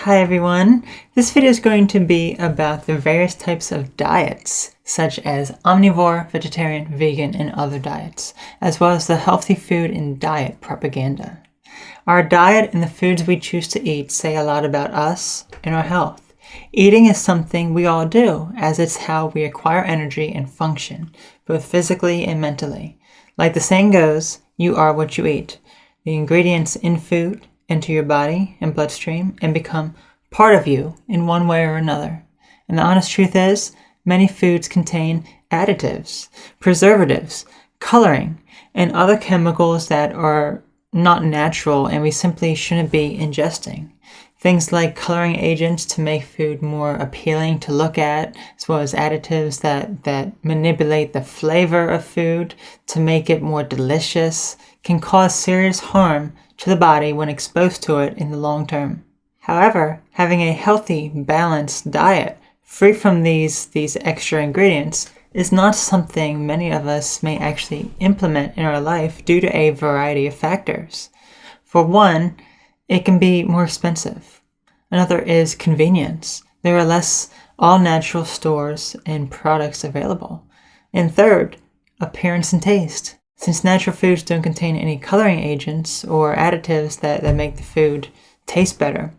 Hi everyone, this video is going to be about the various types of diets, such as omnivore, vegetarian, vegan, and other diets, as well as the healthy food and diet propaganda. Our diet and the foods we choose to eat say a lot about us and our health. Eating is something we all do, as it's how we acquire energy and function, both physically and mentally. Like the saying goes, you are what you eat. The ingredients in food enter your body and bloodstream and become part of you in one way or another. And the honest truth is, many foods contain additives, preservatives, coloring, and other chemicals that are not natural and we simply shouldn't be ingesting. Things like coloring agents to make food more appealing to look at, as well as additives that manipulate the flavor of food to make it more delicious, can cause serious harm to the body when exposed to it in the long term. However, having a healthy, balanced diet free from these extra ingredients is not something many of us may actually implement in our life due to a variety of factors. For one, it can be more expensive. Another is convenience. There are less all-natural stores and products available. And third, appearance and taste. Since natural foods don't contain any coloring agents or additives that make the food taste better,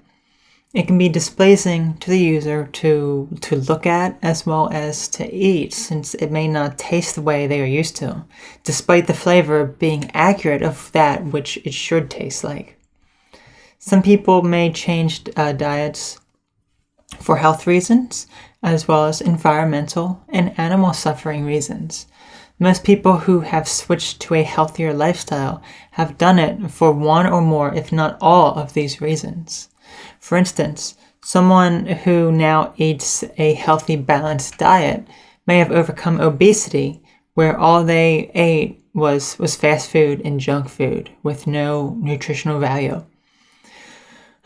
it can be displeasing to the user to look at as well as to eat, since it may not taste the way they are used to, despite the flavor being accurate of that which it should taste like. Some people may change diets for health reasons, as well as environmental and animal suffering reasons. Most people who have switched to a healthier lifestyle have done it for one or more, if not all, of these reasons. For instance, someone who now eats a healthy, balanced diet may have overcome obesity, where all they ate was fast food and junk food with no nutritional value.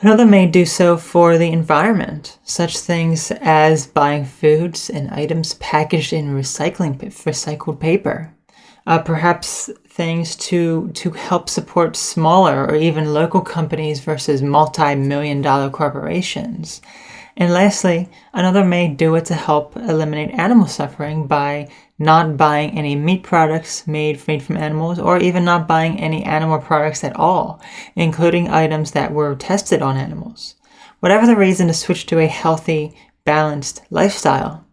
Another may do so for the environment, such things as buying foods and items packaged in recycled paper. Perhaps things to help support smaller or even local companies versus multi-million-dollar corporations. And lastly, another may do it to help eliminate animal suffering by not buying any meat products made from animals, or even not buying any animal products at all, including items that were tested on animals. Whatever the reason to switch to a healthy, balanced lifestyle,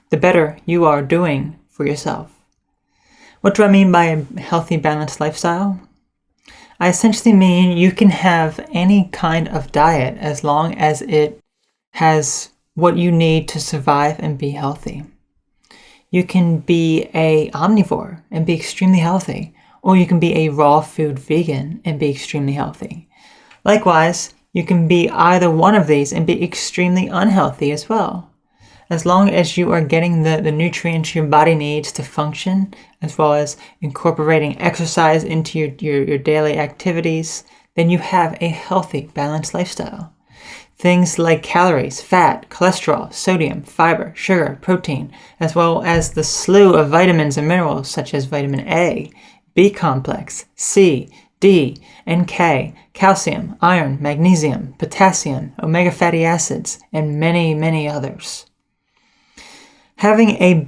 the better you are doing for yourself. What do I mean by a healthy, balanced lifestyle? I essentially mean you can have any kind of diet as long as it has what you need to survive and be healthy. You can be a omnivore and be extremely healthy, or you can be a raw food vegan and be extremely healthy. Likewise, you can be either one of these and be extremely unhealthy as well. As long as you are getting the nutrients your body needs to function, as well as incorporating exercise into your daily activities, then you have a healthy, balanced lifestyle. Things like calories, fat, cholesterol, sodium, fiber, sugar, protein, as well as the slew of vitamins and minerals such as vitamin A, B complex, C, D, and K, calcium, iron, magnesium, potassium, omega fatty acids, and many, many others. Having a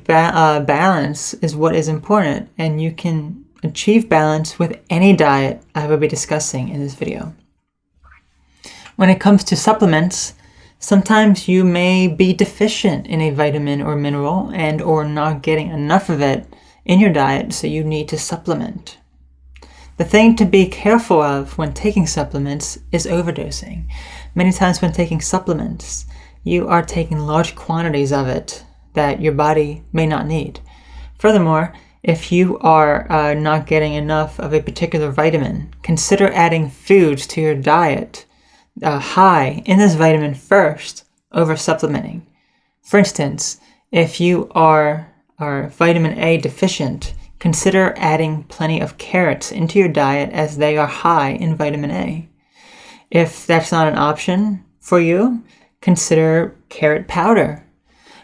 balance is what is important, and you can achieve balance with any diet I will be discussing in this video. When it comes to supplements, sometimes you may be deficient in a vitamin or mineral and or not getting enough of it in your diet, so you need to supplement. The thing to be careful of when taking supplements is overdosing. Many times when taking supplements, you are taking large quantities of it that your body may not need. Furthermore, if you are not getting enough of a particular vitamin, consider adding foods to your diet high in this vitamin first over supplementing. For instance, if you are vitamin A deficient, consider adding plenty of carrots into your diet as they are high in vitamin A. If that's not an option for you, consider carrot powder.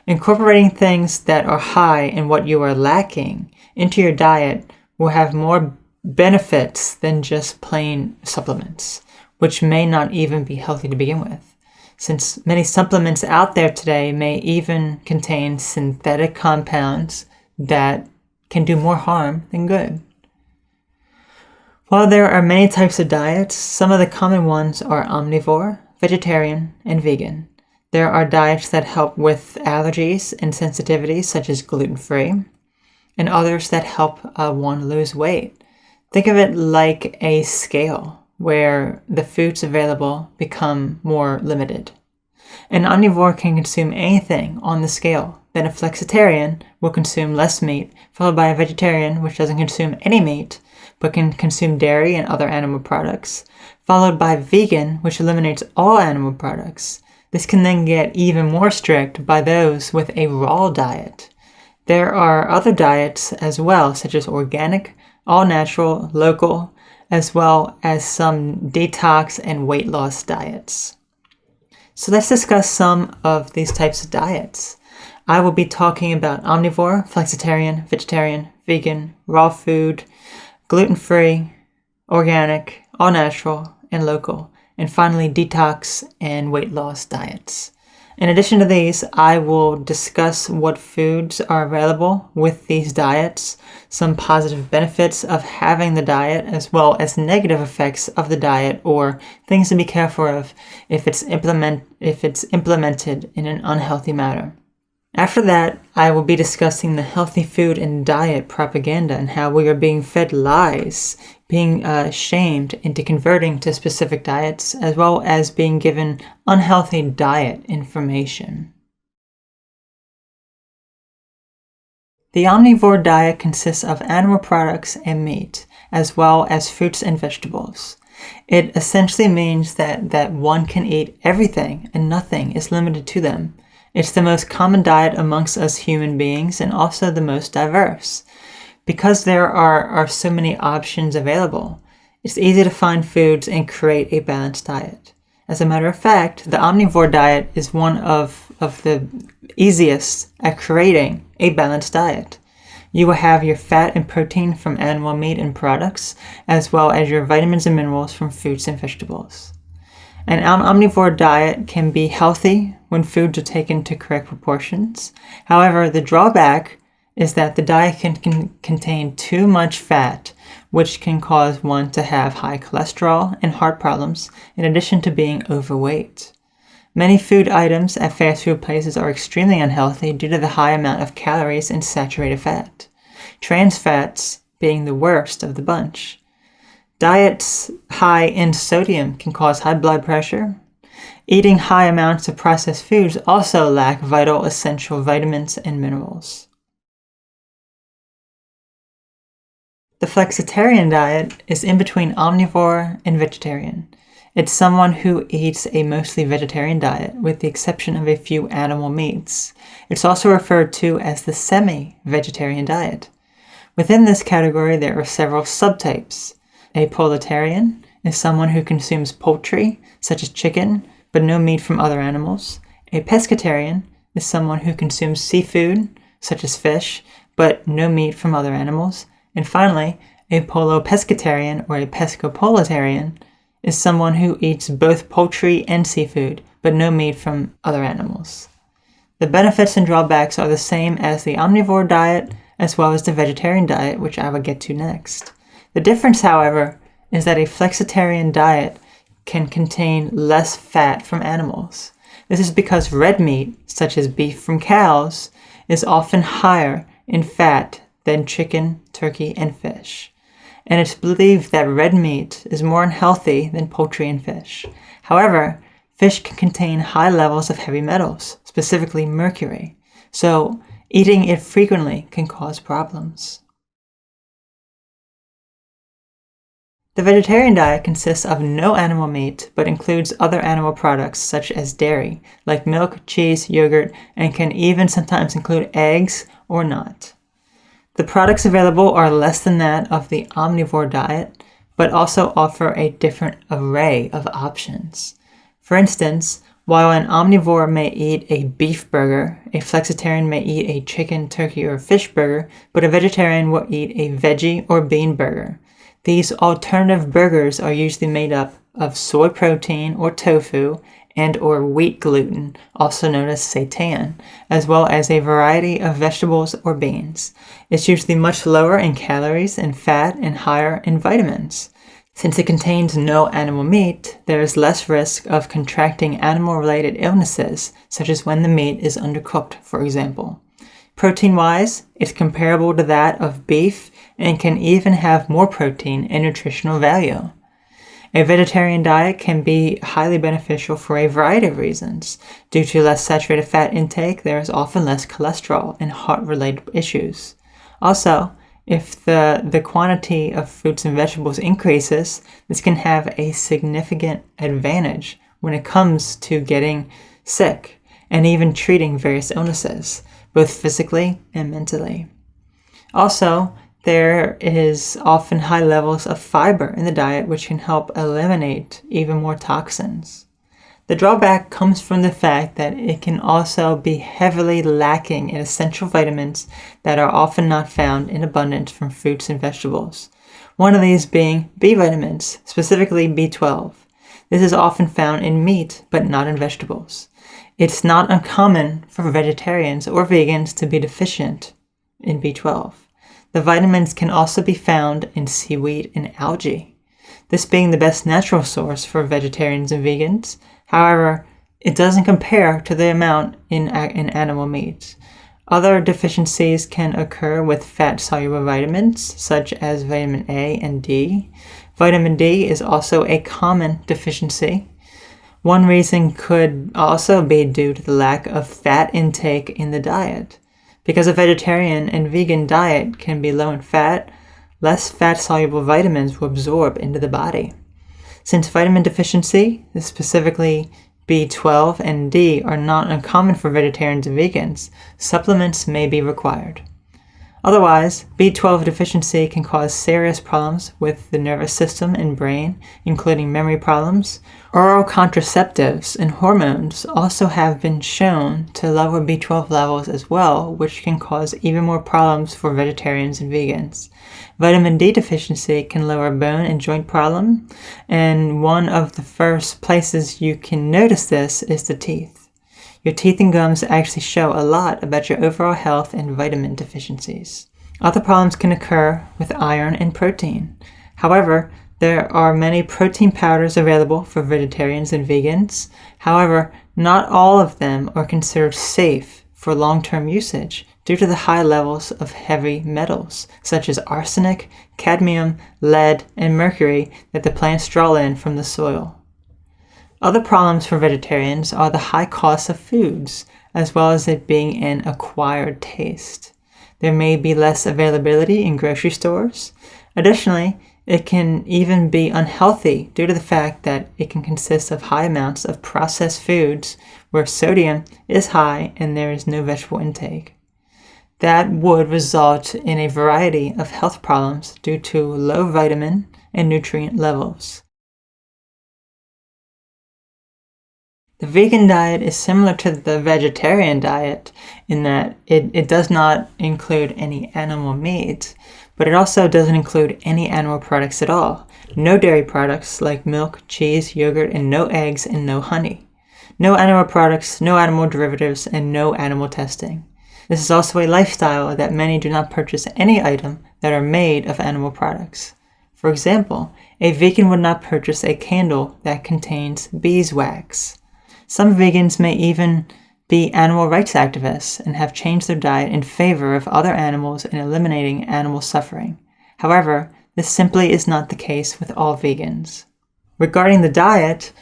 Incorporating things that are high in what you are lacking into your diet will have more benefits than just plain supplements, which may not even be healthy to begin with. since many supplements out there today may even contain synthetic compounds that can do more harm than good. While there are many types of diets, some of the common ones are omnivore, vegetarian, and vegan. There are diets that help with allergies and sensitivities, such as gluten-free, and others that help one lose weight. Think of it like a scale, where the foods available become more limited. An omnivore can consume anything on the scale. Then a flexitarian will consume less meat, followed by a vegetarian, which doesn't consume any meat, but can consume dairy and other animal products, followed by vegan, which eliminates all animal products. This can then get even more strict by those with a raw diet. There are other diets as well, such as organic, all-natural, local, as well as some detox and weight loss diets. So let's discuss some of these types of diets. I will be talking about omnivore, flexitarian, vegetarian, vegan, raw food, gluten-free, organic, all-natural, and local, and finally detox and weight loss diets. In addition to these, I will discuss what foods are available with these diets, some positive benefits of having the diet, as well as negative effects of the diet or things to be careful of if it's implemented in an unhealthy manner. After that, I will be discussing the healthy food and diet propaganda and how we are being fed lies, being shamed into converting to specific diets, as well as being given unhealthy diet information. The omnivore diet consists of animal products and meat, as well as fruits and vegetables. It essentially means that one can eat everything and nothing is limited to them. It's the most common diet amongst us human beings and also the most diverse. Because there are so many options available, it's easy to find foods and create a balanced diet. As a matter of fact, the omnivore diet is one of the easiest at creating a balanced diet. You will have your fat and protein from animal meat and products, as well as your vitamins and minerals from fruits and vegetables. An omnivore diet can be healthy when foods are taken to correct proportions. However, the drawback is that the diet can contain too much fat, which can cause one to have high cholesterol and heart problems, in addition to being overweight. Many food items at fast food places are extremely unhealthy due to the high amount of calories and saturated fat, trans fats being the worst of the bunch. Diets high in sodium can cause high blood pressure. Eating high amounts of processed foods also lack vital essential vitamins and minerals. The flexitarian diet is in between omnivore and vegetarian. It's someone who eats a mostly vegetarian diet with the exception of a few animal meats. It's also referred to as the semi-vegetarian diet. Within this category, there are several subtypes. A poultarian is someone who consumes poultry, such as chicken, but no meat from other animals. A pescatarian is someone who consumes seafood, such as fish, but no meat from other animals. And finally, a pescatarian or a pescopolitarian is someone who eats both poultry and seafood, but no meat from other animals. The benefits and drawbacks are the same as the omnivore diet, as well as the vegetarian diet, which I will get to next. The difference, however, is that a flexitarian diet can contain less fat from animals. This is because red meat, such as beef from cows, is often higher in fat than chicken, turkey, and fish. And it's believed that red meat is more unhealthy than poultry and fish. However, fish can contain high levels of heavy metals, specifically mercury, so eating it frequently can cause problems. The vegetarian diet consists of no animal meat, but includes other animal products such as dairy, like milk, cheese, yogurt, and can even sometimes include eggs or not. The products available are less than that of the omnivore diet, but also offer a different array of options. For instance, while an omnivore may eat a beef burger, a flexitarian may eat a chicken, turkey, or fish burger, but a vegetarian will eat a veggie or bean burger. These alternative burgers are usually made up of soy protein or tofu and or wheat gluten, also known as seitan, as well as a variety of vegetables or beans. It's usually much lower in calories and fat and higher in vitamins. Since it contains no animal meat, there is less risk of contracting animal-related illnesses, such as when the meat is undercooked, for example. Protein-wise, it's comparable to that of beef and can even have more protein and nutritional value. A vegetarian diet can be highly beneficial for a variety of reasons. Due to less saturated fat intake, there is often less cholesterol and heart-related issues. Also, if the quantity of fruits and vegetables increases, this can have a significant advantage when it comes to getting sick and even treating various illnesses, both physically and mentally. Also, there is often high levels of fiber in the diet, which can help eliminate even more toxins. The drawback comes from the fact that it can also be heavily lacking in essential vitamins that are often not found in abundance from fruits and vegetables. One of these being B vitamins, specifically B12. This is often found in meat, but not in vegetables. It's not uncommon for vegetarians or vegans to be deficient in B12. The vitamins can also be found in seaweed and algae, this being the best natural source for vegetarians and vegans. However, it doesn't compare to the amount in animal meat. Other deficiencies can occur with fat-soluble vitamins, such as vitamin A and D. Vitamin D is also a common deficiency. One reason could also be due to the lack of fat intake in the diet. Because a vegetarian and vegan diet can be low in fat, less fat-soluble vitamins will absorb into the body. Since vitamin deficiency, specifically B12 and D, are not uncommon for vegetarians and vegans, supplements may be required. Otherwise, B12 deficiency can cause serious problems with the nervous system and brain, including memory problems. Oral contraceptives and hormones also have been shown to lower B12 levels as well, which can cause even more problems for vegetarians and vegans. Vitamin D deficiency can lower bone and joint problem, and one of the first places you can notice this is the teeth. Your teeth and gums actually show a lot about your overall health and vitamin deficiencies. Other problems can occur with iron and protein. However, there are many protein powders available for vegetarians and vegans. However, not all of them are considered safe for long-term usage due to the high levels of heavy metals, such as arsenic, cadmium, lead, and mercury that the plants draw in from the soil. Other problems for vegetarians are the high cost of foods, as well as it being an acquired taste. There may be less availability in grocery stores. Additionally, it can even be unhealthy due to the fact that it can consist of high amounts of processed foods where sodium is high and there is no vegetable intake. That would result in a variety of health problems due to low vitamin and nutrient levels. The vegan diet is similar to the vegetarian diet in that it does not include any animal meat, but it also doesn't include any animal products at all. No dairy products like milk, cheese, yogurt, and no eggs and no honey. No animal products, no animal derivatives, and no animal testing. This is also a lifestyle that many do not purchase any item that are made of animal products. For example, a vegan would not purchase a candle that contains beeswax. Some vegans may even be animal rights activists and have changed their diet in favor of other animals and eliminating animal suffering. However, this simply is not the case with all vegans. Regarding the diet,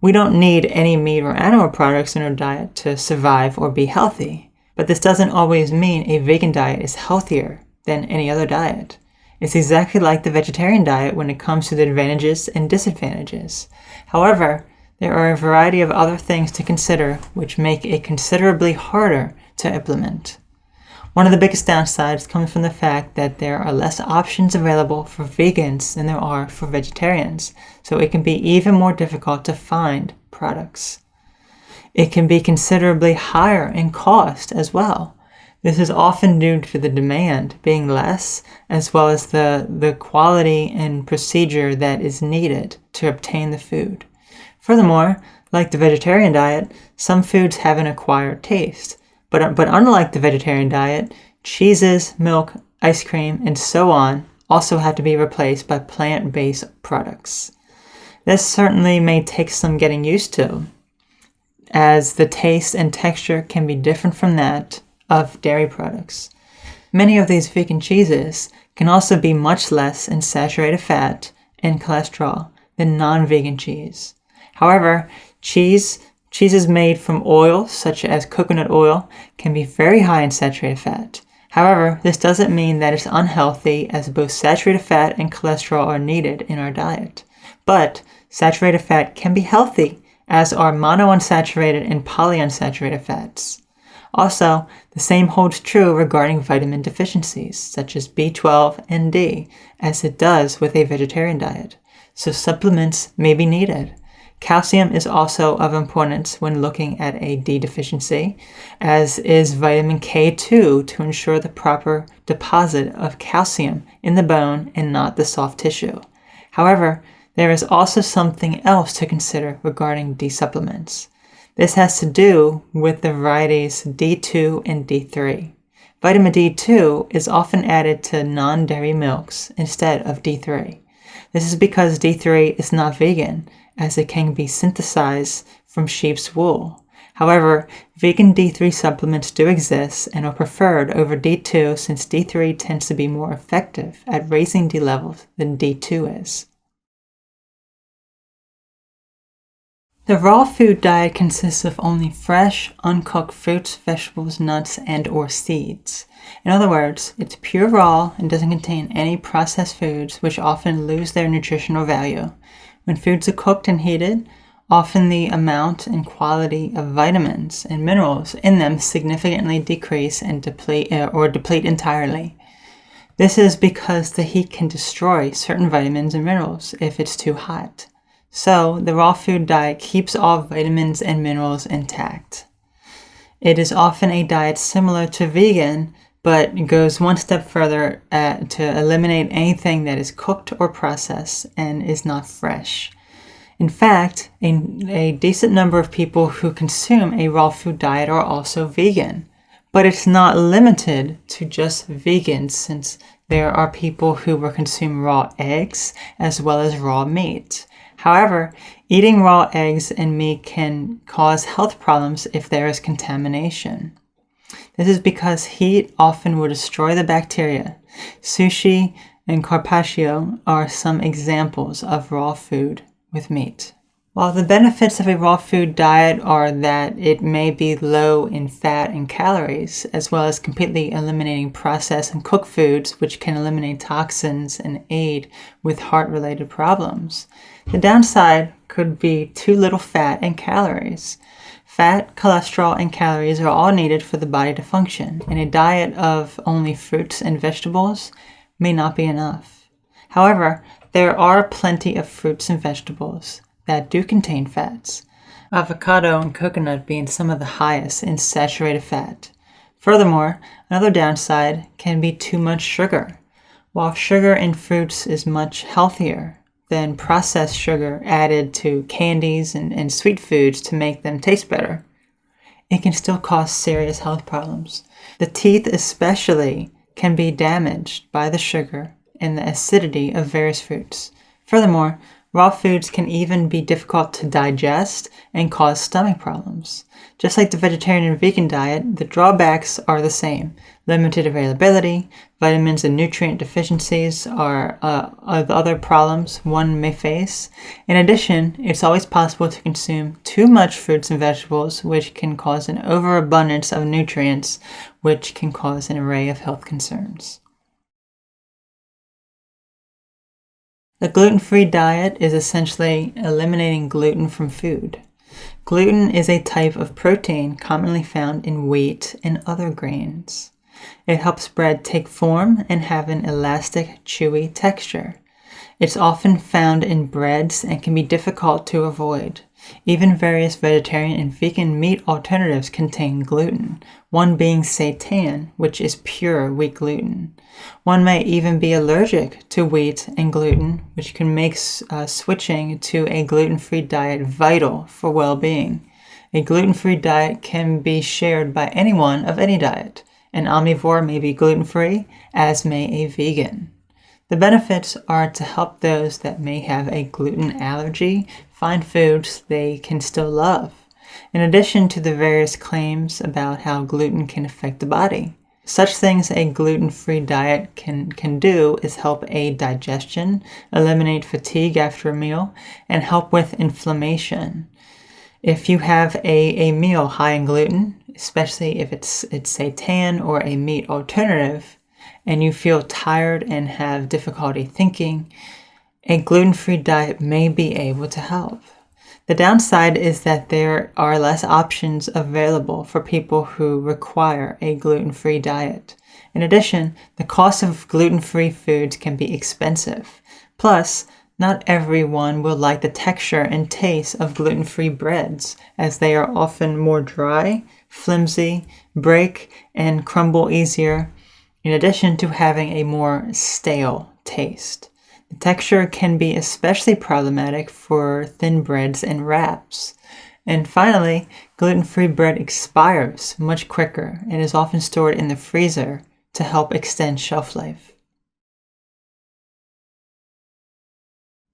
we don't need any meat or animal products in our diet to survive or be healthy, but this doesn't always mean a vegan diet is healthier than any other diet. It's exactly like the vegetarian diet when it comes to the advantages and disadvantages. However, there are a variety of other things to consider which make it considerably harder to implement. One of the biggest downsides comes from the fact that there are less options available for vegans than there are for vegetarians, so it can be even more difficult to find products. It can be considerably higher in cost as well. This is often due to the demand being less, as well as the quality and procedure that is needed to obtain the food. Furthermore, Like the vegetarian diet, some foods have an acquired taste. But unlike the vegetarian diet, cheeses, milk, ice cream, and so on also have to be replaced by plant-based products. This certainly may take some getting used to, as the taste and texture can be different from that of dairy products. Many of these vegan cheeses can also be much less in saturated fat and cholesterol than non-vegan cheese. However, cheeses made from oil, such as coconut oil, can be very high in saturated fat. However, this doesn't mean that it's unhealthy, as both saturated fat and cholesterol are needed in our diet. But saturated fat can be healthy, as are monounsaturated and polyunsaturated fats. Also, the same holds true regarding vitamin deficiencies, such as B12 and D, as it does with a vegetarian diet. So supplements may be needed. Calcium is also of importance when looking at a D deficiency, as is vitamin K2 to ensure the proper deposit of calcium in the bone and not the soft tissue. However, there is also something else to consider regarding D supplements. This has to do with the varieties D2 and D3. Vitamin D2 is often added to non-dairy milks instead of D3. This is because D3 is not vegan, as it can be synthesized from sheep's wool. However, vegan D3 supplements do exist and are preferred over D2 since D3 tends to be more effective at raising D levels than D2 is. The raw food diet consists of only fresh, uncooked fruits, vegetables, nuts, and/or seeds. In other words, it's pure raw and doesn't contain any processed foods, which often lose their nutritional value. When foods are cooked and heated, often the amount and quality of vitamins and minerals in them significantly decrease and deplete entirely. This is because the heat can destroy certain vitamins and minerals if it's too hot. So, the raw food diet keeps all vitamins and minerals intact. It is often a diet similar to vegan, but goes one step further to eliminate anything that is cooked or processed and is not fresh. In fact, a decent number of people who consume a raw food diet are also vegan. But it's not limited to just vegans, since there are people who will consume raw eggs as well as raw meat. However, eating raw eggs and meat can cause health problems if there is contamination. This is because heat often will destroy the bacteria. Sushi and carpaccio are some examples of raw food with meat. While the benefits of a raw food diet are that it may be low in fat and calories, as well as completely eliminating processed and cooked foods, which can eliminate toxins and aid with heart-related problems, the downside could be too little fat and calories. Fat, cholesterol, and calories are all needed for the body to function, and a diet of only fruits and vegetables may not be enough. However, there are plenty of fruits and vegetables that do contain fats, avocado and coconut being some of the highest in saturated fat. Furthermore, another downside can be too much sugar. While sugar in fruits is much healthier than processed sugar added to candies and sweet foods to make them taste better, it can still cause serious health problems. The teeth especially can be damaged by the sugar and the acidity of various fruits. Furthermore, raw foods can even be difficult to digest and cause stomach problems. Just like the vegetarian and vegan diet, the drawbacks are the same. Limited availability, vitamins and nutrient deficiencies are the other problems one may face. In addition, it's always possible to consume too much fruits and vegetables, which can cause an overabundance of nutrients, which can cause an array of health concerns. The gluten-free diet is essentially eliminating gluten from food. Gluten is a type of protein commonly found in wheat and other grains. It helps bread take form and have an elastic, chewy texture. It's often found in breads and can be difficult to avoid. Even various vegetarian and vegan meat alternatives contain gluten, one being seitan, which is pure wheat gluten. One may even be allergic to wheat and gluten, which can make switching to a gluten-free diet vital for well-being. A gluten-free diet can be shared by anyone of any diet. An omnivore may be gluten-free, as may a vegan. The benefits are to help those that may have a gluten allergy find foods they can still love, in addition to the various claims about how gluten can affect the body. Such things a gluten-free diet can do is help aid digestion, eliminate fatigue after a meal, and help with inflammation. If you have a meal high in gluten, especially if it's seitan or a meat alternative, and you feel tired and have difficulty thinking, a gluten-free diet may be able to help. The downside is that there are less options available for people who require a gluten-free diet. In addition, the cost of gluten-free foods can be expensive. Plus, not everyone will like the texture and taste of gluten-free breads, as they are often more dry, flimsy, break, and crumble easier, in addition to having a more stale taste. The texture can be especially problematic for thin breads and wraps. And finally, gluten-free bread expires much quicker and is often stored in the freezer to help extend shelf life.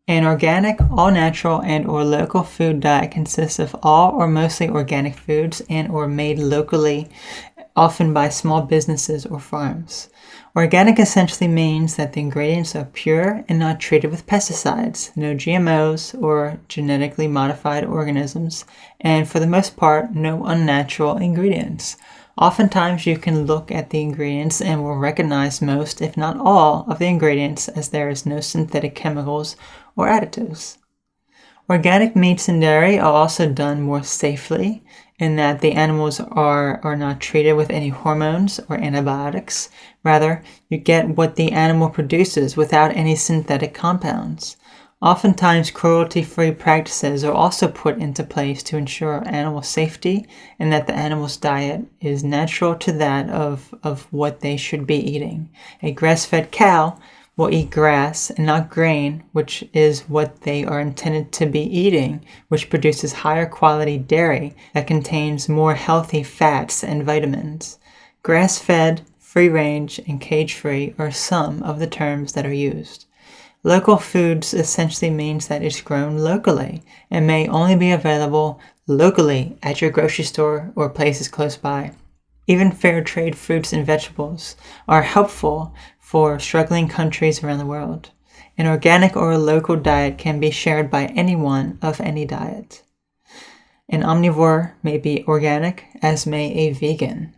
An organic, all-natural, and/or local food diet consists of all or mostly organic foods and/or made locally, often by small businesses or farms. Organic essentially means that the ingredients are pure and not treated with pesticides, no GMOs or genetically modified organisms, and for the most part, no unnatural ingredients. Oftentimes you can look at the ingredients and will recognize most, if not all, of the ingredients, as there is no synthetic chemicals or additives. Organic meats and dairy are also done more safely in that the animals are not treated with any hormones or antibiotics. Rather, you get what the animal produces without any synthetic compounds. Oftentimes, cruelty-free practices are also put into place to ensure animal safety and that the animal's diet is natural to that of what they should be eating. A grass-fed cow will eat grass and not grain, which is what they are intended to be eating, which produces higher quality dairy that contains more healthy fats and vitamins. Grass-fed, free-range, and cage-free are some of the terms that are used. Local foods essentially means that it's grown locally and may only be available locally at your grocery store or places close by. Even fair trade fruits and vegetables are helpful for struggling countries around the world. An organic or a local diet can be shared by anyone of any diet. An omnivore may be organic, as may a vegan.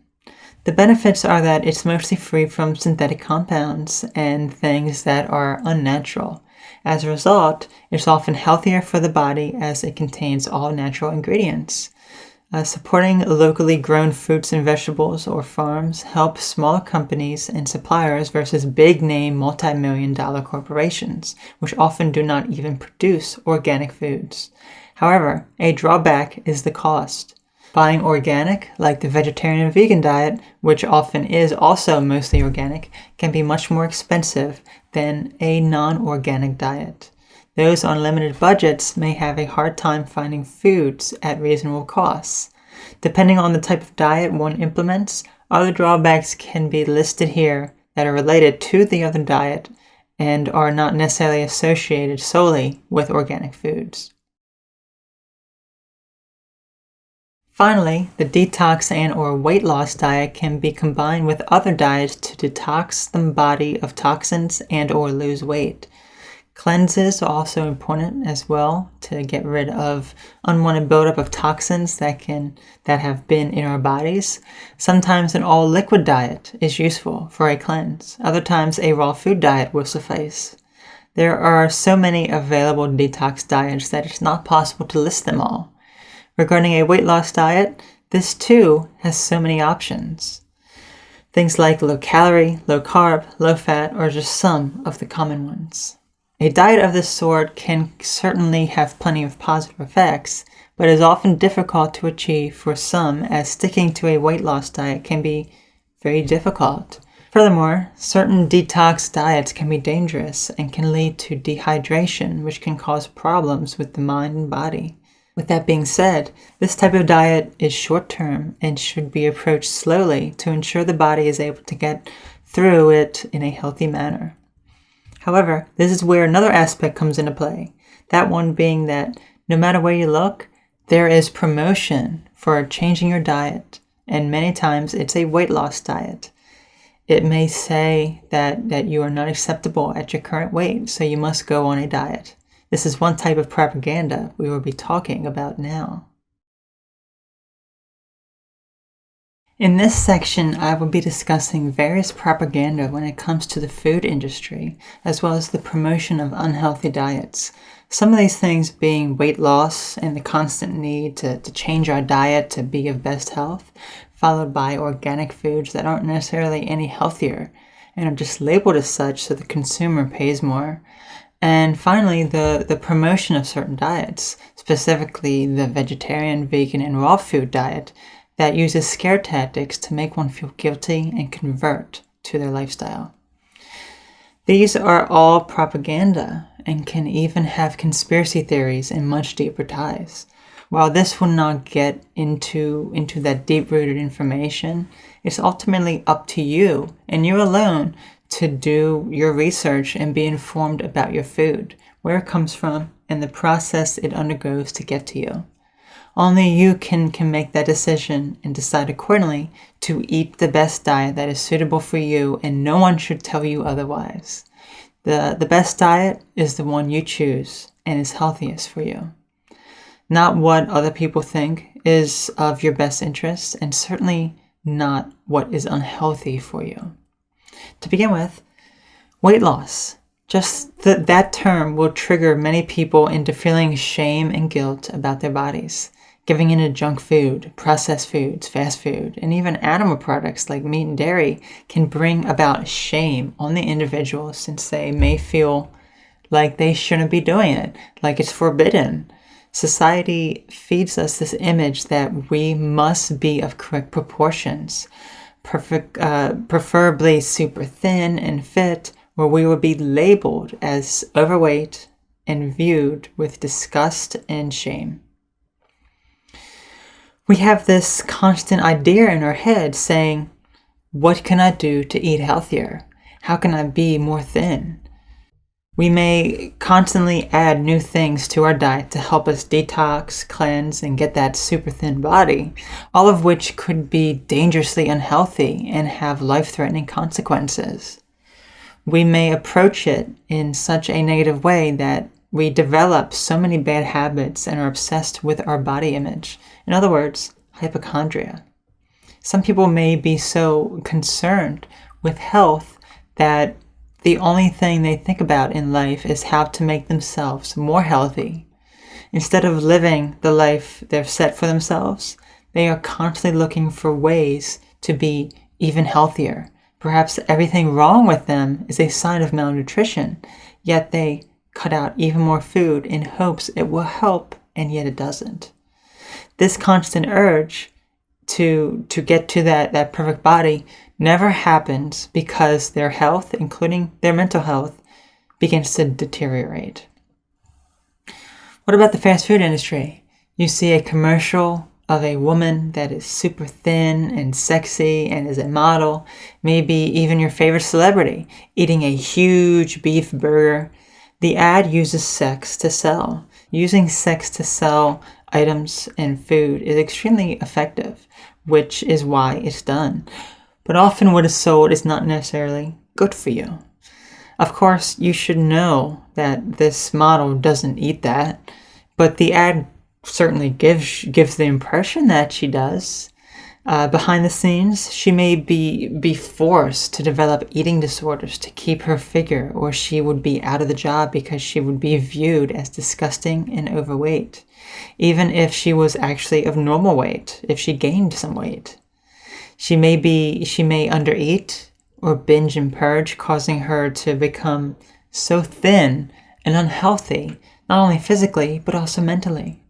The benefits are that it's mostly free from synthetic compounds and things that are unnatural. As a result, it's often healthier for the body as it contains all natural ingredients. Supporting locally grown fruits and vegetables or farms helps small companies and suppliers versus big-name multi-million-dollar corporations, which often do not even produce organic foods. However, a drawback is the cost. Buying organic, like the vegetarian and vegan diet, which often is also mostly organic, can be much more expensive than a non-organic diet. Those on limited budgets may have a hard time finding foods at reasonable costs. Depending on the type of diet one implements, other drawbacks can be listed here that are related to the other diet and are not necessarily associated solely with organic foods. Finally, the detox and/or weight loss diet can be combined with other diets to detox the body of toxins and/or lose weight. Cleanses are also important as well to get rid of unwanted buildup of toxins that have been in our bodies. Sometimes an all-liquid diet is useful for a cleanse. Other times a raw food diet will suffice. There are so many available detox diets that it's not possible to list them all. Regarding a weight loss diet, this too has so many options. Things like low calorie, low carb, low fat are just some of the common ones. A diet of this sort can certainly have plenty of positive effects, but is often difficult to achieve for some, as sticking to a weight loss diet can be very difficult. Furthermore, certain detox diets can be dangerous and can lead to dehydration, which can cause problems with the mind and body. With that being said, this type of diet is short-term and should be approached slowly to ensure the body is able to get through it in a healthy manner. However, this is where another aspect comes into play, that one being that no matter where you look, there is promotion for changing your diet, and many times it's a weight loss diet. It may say that you are not acceptable at your current weight, so you must go on a diet. This is one type of propaganda we will be talking about now. In this section, I will be discussing various propaganda when it comes to the food industry, as well as the promotion of unhealthy diets. Some of these things being weight loss and the constant need to change our diet to be of best health, followed by organic foods that aren't necessarily any healthier and are just labeled as such so the consumer pays more. And finally, the promotion of certain diets, specifically the vegetarian, vegan, and raw food diet that uses scare tactics to make one feel guilty and convert to their lifestyle. These are all propaganda and can even have conspiracy theories and much deeper ties. While this will not get into that deep-rooted information, it's ultimately up to you and you alone to do your research and be informed about your food, where it comes from, and the process it undergoes to get to you. Only you can make that decision and decide accordingly to eat the best diet that is suitable for you, and no one should tell you otherwise. The best diet is the one you choose and is healthiest for you. Not what other people think is of your best interest, and certainly not what is unhealthy for you. To begin with, weight loss. Just that term will trigger many people into feeling shame and guilt about their bodies. Giving in to junk food, processed foods, fast food, and even animal products like meat and dairy can bring about shame on the individual, since they may feel like they shouldn't be doing it, like it's forbidden. Society feeds us this image that we must be of correct proportions, preferably super thin and fit, where we will be labeled as overweight and viewed with disgust and shame. We have this constant idea in our head saying, what can I do to eat healthier? How can I be more thin? We may constantly add new things to our diet to help us detox, cleanse, and get that super thin body, all of which could be dangerously unhealthy and have life-threatening consequences. We may approach it in such a negative way that we develop so many bad habits and are obsessed with our body image. In other words, hypochondria. Some people may be so concerned with health that the only thing they think about in life is how to make themselves more healthy. Instead of living the life they've set for themselves, they are constantly looking for ways to be even healthier. Perhaps everything wrong with them is a sign of malnutrition, yet they cut out even more food in hopes it will help, and yet it doesn't. This constant urge to get to that perfect body never happens because their health, including their mental health, begins to deteriorate. What about the fast food industry? You see a commercial of a woman that is super thin and sexy and is a model, maybe even your favorite celebrity, eating a huge beef burger. The ad uses sex to sell. Using sex to sell items and food is extremely effective, which is why it's done. But often what is sold is not necessarily good for you. Of course, you should know that this model doesn't eat that, but the ad certainly gives the impression that she does. Behind the scenes, she may be forced to develop eating disorders to keep her figure, or she would be out of the job because she would be viewed as disgusting and overweight, even if she was actually of normal weight, if she gained some weight. She may undereat or binge and purge, causing her to become so thin and unhealthy, not only physically, but also mentally.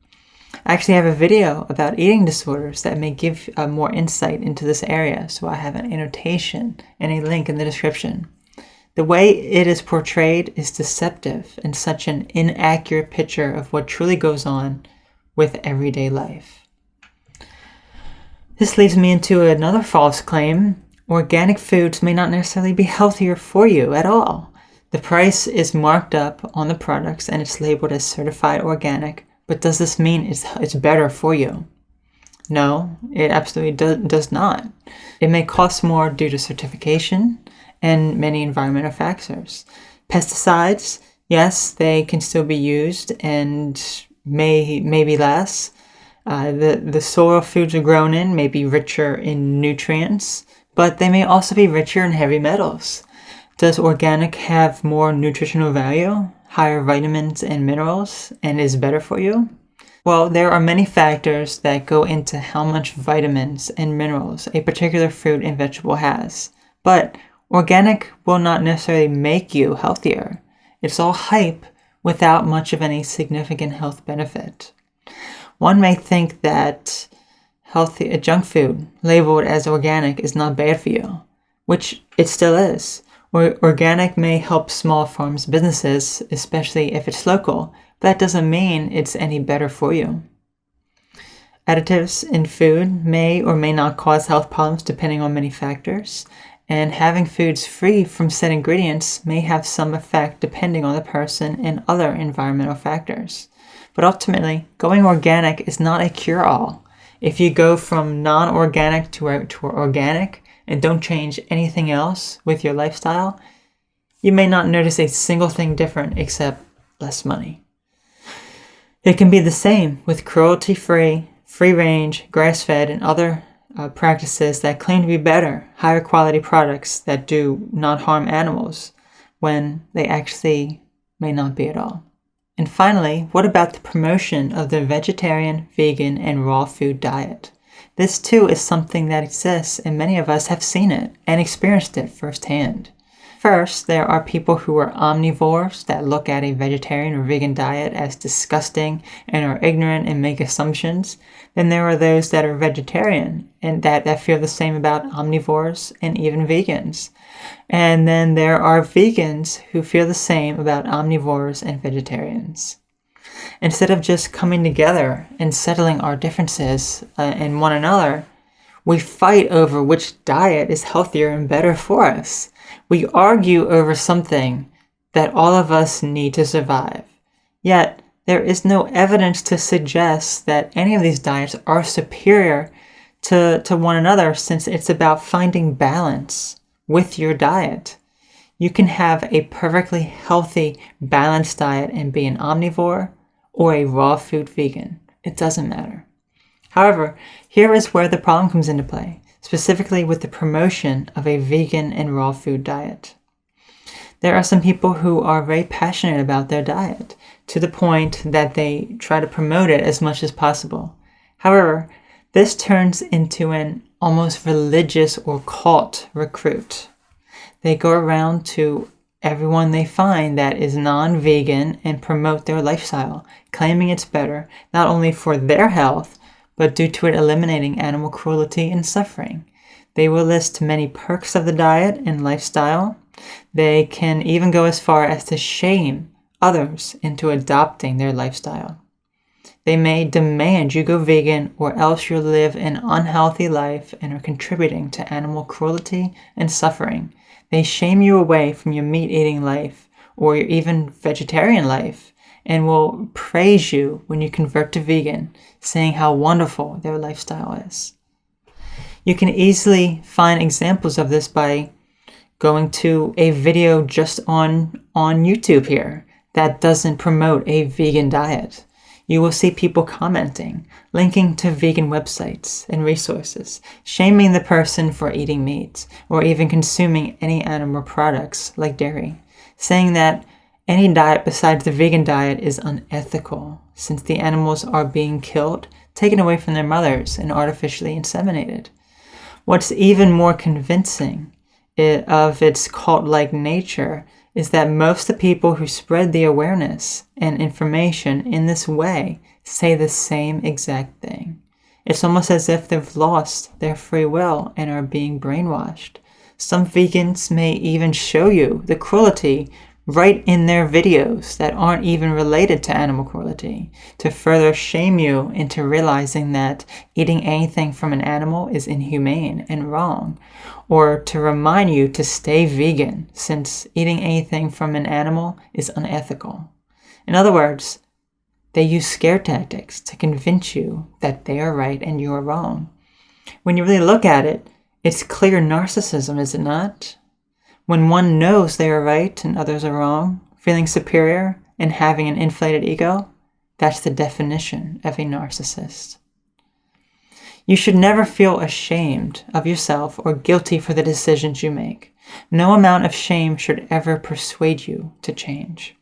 I actually have a video about eating disorders that may give more insight into this area, so I have an annotation and a link in the description. The way it is portrayed is deceptive and such an inaccurate picture of what truly goes on with everyday life. This leads me into another false claim. Organic foods may not necessarily be healthier for you at all. The price is marked up on the products and it's labeled as certified organic, but does this mean it's better for you? No, it absolutely does not. It may cost more due to certification and many environmental factors. Pesticides, yes, they can still be used and may be less. The soil foods are grown in may be richer in nutrients, but they may also be richer in heavy metals. Does organic have more nutritional value, higher vitamins and minerals, and is better for you? Well, there are many factors that go into how much vitamins and minerals a particular fruit and vegetable has. But organic will not necessarily make you healthier. It's all hype without much of any significant health benefit. One may think that junk food labeled as organic is not bad for you, which it still is. Organic may help small farms businesses, especially if it's local, but that doesn't mean it's any better for you. Additives in food may or may not cause health problems depending on many factors, and having foods free from said ingredients may have some effect depending on the person and other environmental factors. But ultimately, going organic is not a cure-all. If you go from non-organic to organic and don't change anything else with your lifestyle, you may not notice a single thing different except less money. It can be the same with cruelty-free, free-range, grass-fed, and other practices that claim to be better, higher quality products that do not harm animals, when they actually may not be at all. And finally, what about the promotion of the vegetarian, vegan, and raw food diet? This too is something that exists, and many of us have seen it and experienced it firsthand. First, there are people who are omnivores that look at a vegetarian or vegan diet as disgusting and are ignorant and make assumptions. Then there are those that are vegetarian and that feel the same about omnivores and even vegans. And then there are vegans who feel the same about omnivores and vegetarians. Instead of just coming together and settling our differences in one another, we fight over which diet is healthier and better for us. We argue over something that all of us need to survive. Yet, there is no evidence to suggest that any of these diets are superior to one another, since it's about finding balance with your diet. You can have a perfectly healthy, balanced diet and be an omnivore or a raw food vegan. It doesn't matter. However, here is where the problem comes into play, specifically with the promotion of a vegan and raw food diet. There are some people who are very passionate about their diet, to the point that they try to promote it as much as possible. However, this turns into an almost religious or cult recruit. They go around to everyone they find that is non-vegan and promote their lifestyle, claiming it's better not only for their health, but due to it eliminating animal cruelty and suffering. They will list many perks of the diet and lifestyle. They can even go as far as to shame others into adopting their lifestyle. They may demand you go vegan or else you'll live an unhealthy life and are contributing to animal cruelty and suffering. They shame you away from your meat-eating life or your even vegetarian life and will praise you when you convert to vegan, saying how wonderful their lifestyle is. You can easily find examples of this by going to a video just on YouTube here that doesn't promote a vegan diet. You will see people commenting, linking to vegan websites and resources, shaming the person for eating meat or even consuming any animal products like dairy, saying that any diet besides the vegan diet is unethical since the animals are being killed, taken away from their mothers, and artificially inseminated. What's even more convincing of its cult-like nature is that most of the people who spread the awareness and information in this way say the same exact thing. It's almost as if they've lost their free will and are being brainwashed. Some vegans may even show you the cruelty right in their videos that aren't even related to animal cruelty, to further shame you into realizing that eating anything from an animal is inhumane and wrong, or to remind you to stay vegan since eating anything from an animal is unethical. In other words, they use scare tactics to convince you that they are right and you are wrong. When you really look at it, it's clear narcissism, is it not? When one knows they are right and others are wrong, feeling superior and having an inflated ego, that's the definition of a narcissist. You should never feel ashamed of yourself or guilty for the decisions you make. No amount of shame should ever persuade you to change.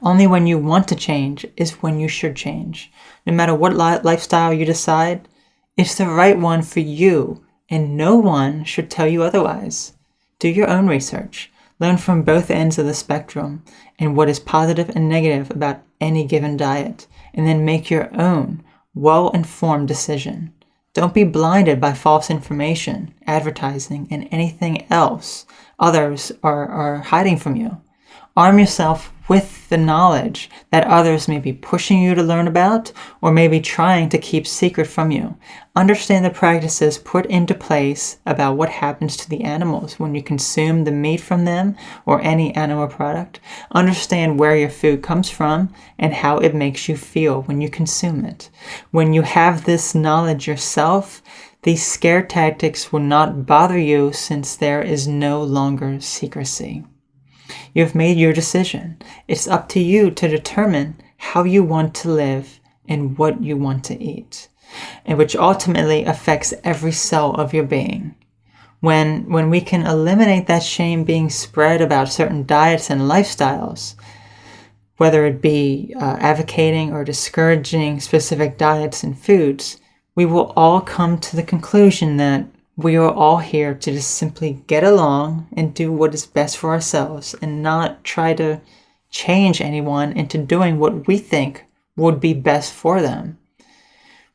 Only when you want to change is when you should change. No matter what lifestyle you decide, it's the right one for you, and no one should tell you otherwise. Do your own research, learn from both ends of the spectrum and what is positive and negative about any given diet, and then make your own well-informed decision. Don't be blinded by false information, advertising, and anything else others are hiding from you. Arm yourself with the knowledge that others may be pushing you to learn about or may be trying to keep secret from you. Understand the practices put into place about what happens to the animals when you consume the meat from them or any animal product. Understand where your food comes from and how it makes you feel when you consume it. When you have this knowledge yourself, these scare tactics will not bother you since there is no longer secrecy. You have made your decision. It's up to you to determine how you want to live and what you want to eat, and which ultimately affects every cell of your being. When we can eliminate that shame being spread about certain diets and lifestyles, whether it be advocating or discouraging specific diets and foods, we will all come to the conclusion that we are all here to just simply get along and do what is best for ourselves and not try to change anyone into doing what we think would be best for them.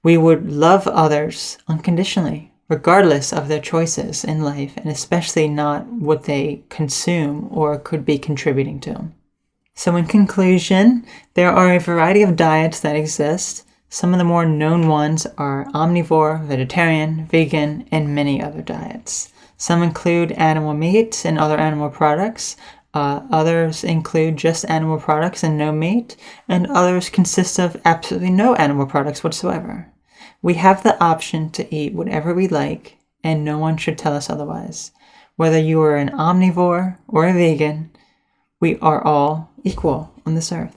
We would love others unconditionally, regardless of their choices in life, and especially not what they consume or could be contributing to. So in conclusion, there are a variety of diets that exist. Some of the more known ones are omnivore, vegetarian, vegan, and many other diets. Some include animal meat and other animal products. Others include just animal products and no meat, and others consist of absolutely no animal products whatsoever. We have the option to eat whatever we like, and no one should tell us otherwise. Whether you are an omnivore or a vegan, we are all equal on this earth.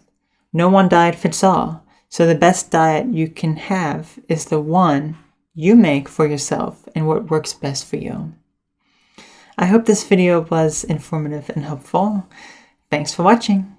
No one diet fits all. So the best diet you can have is the one you make for yourself and what works best for you. I hope this video was informative and helpful. Thanks for watching.